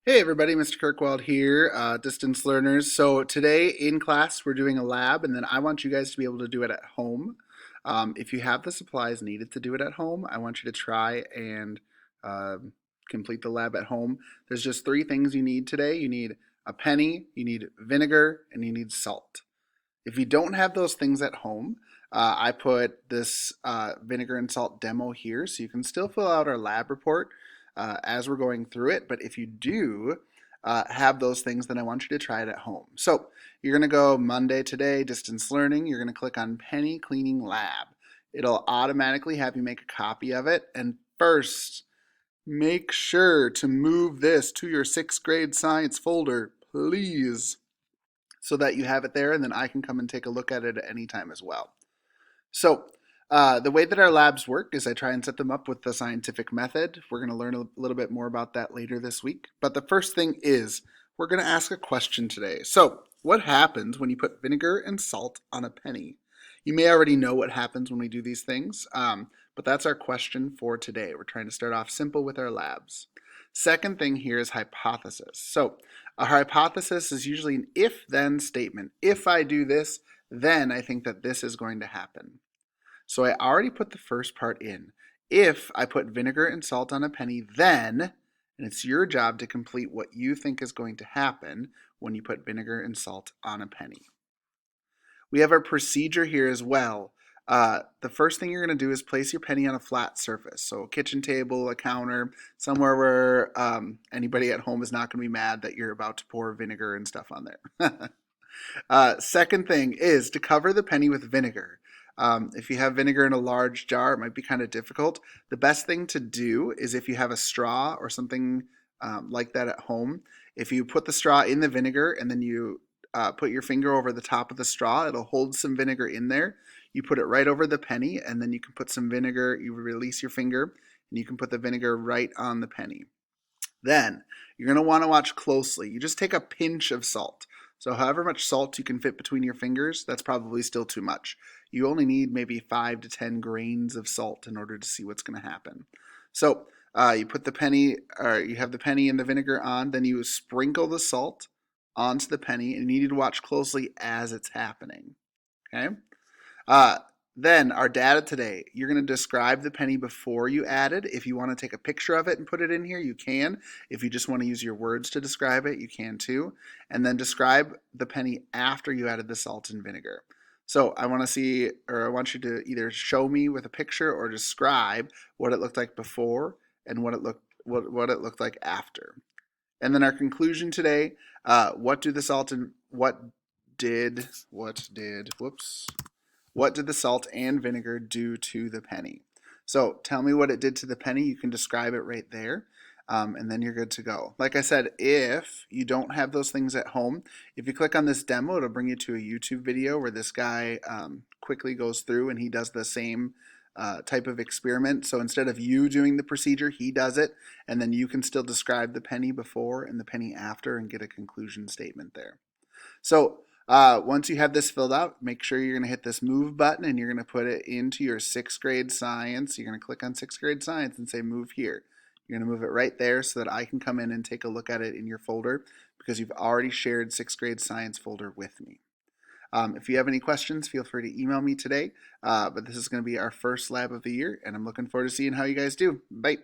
Hey everybody, Mr. Kirkwald here, distance learners. So today in class we're doing a lab and then I want you guys to be able to do it at home. If you have the supplies needed to do it at home, I want you to try and complete the lab at home. There's just three things you need today. You need a penny, you need vinegar, and you need salt. If you don't have those things at home, I put this vinegar and salt demo here so you can still fill out our lab report as we're going through it. But if you do have those things, then I want you to try it at home. So you're going to go Monday today, distance learning. You're going to click on Penny Cleaning Lab. It'll automatically have you make a copy of it. And first, make sure to move this to your sixth grade science folder, please, so that you have it there and then I can come and take a look at it at any time as well. So the way that our labs work is I try and set them up with the scientific method. We're going to learn a little bit more about that later this week. But the first thing is we're going to ask a question today. So what happens when you put vinegar and salt on a penny? You may already know what happens when we do these things, but that's our question for today. We're trying to start off simple with our labs. Second thing here is hypothesis. So a hypothesis is usually an if-then statement. If I do this, then I think that this is going to happen. So I already put the first part in. If I put vinegar and salt on a penny, then, and it's your job to complete what you think is going to happen when you put vinegar and salt on a penny. We have our procedure here as well. The first thing you're going to do is place your penny on a flat surface. So a kitchen table, a counter, somewhere where anybody at home is not going to be mad that you're about to pour vinegar and stuff on there. Second thing is to cover the penny with vinegar. If you have vinegar in a large jar, it might be kind of difficult. The best thing to do is if you have a straw or something like that at home, if you put the straw in the vinegar and then you put your finger over the top of the straw, it'll hold some vinegar in there. You put it right over the penny and then you can put some vinegar, you release your finger and you can put the vinegar right on the penny. Then you're going to want to watch closely. You just take a pinch of salt. So however much salt you can fit between your fingers, that's probably still too much. You only need maybe 5 to 10 grains of salt in order to see what's going to happen. So you put the penny, or you have the penny and the vinegar on, then you sprinkle the salt onto the penny, and you need to watch closely as it's happening. Okay? Uh, then our data today, you're going to describe the penny before you added. If you want to take a picture of it and put it in here, you can. If you just want to use your words to describe it, you can too. And then describe the penny after you added the salt and vinegar. So I want to see, or I want you to either show me with a picture or describe what it looked like before and what it looked like after. And then our conclusion today, what do the salt and what did the salt and vinegar do to the penny? So tell me what it did to the penny. You can describe it right there. And then you're good to go. Like I said, if you don't have those things at home, if you click on this demo, it'll bring you to a YouTube video where this guy quickly goes through and he does the same type of experiment. So instead of you doing the procedure, he does it, and then you can still describe the penny before and the penny after and get a conclusion statement there. So once you have this filled out, make sure you're going to hit this move button and you're going to put it into your sixth grade science. You're going to click on sixth grade science and say move here. You're going to move it right there so that I can come in and take a look at it in your folder because you've already shared sixth grade science folder with me. If you have any questions, feel free to email me today. But this is going to be our first lab of the year, and I'm looking forward to seeing how you guys do. Bye.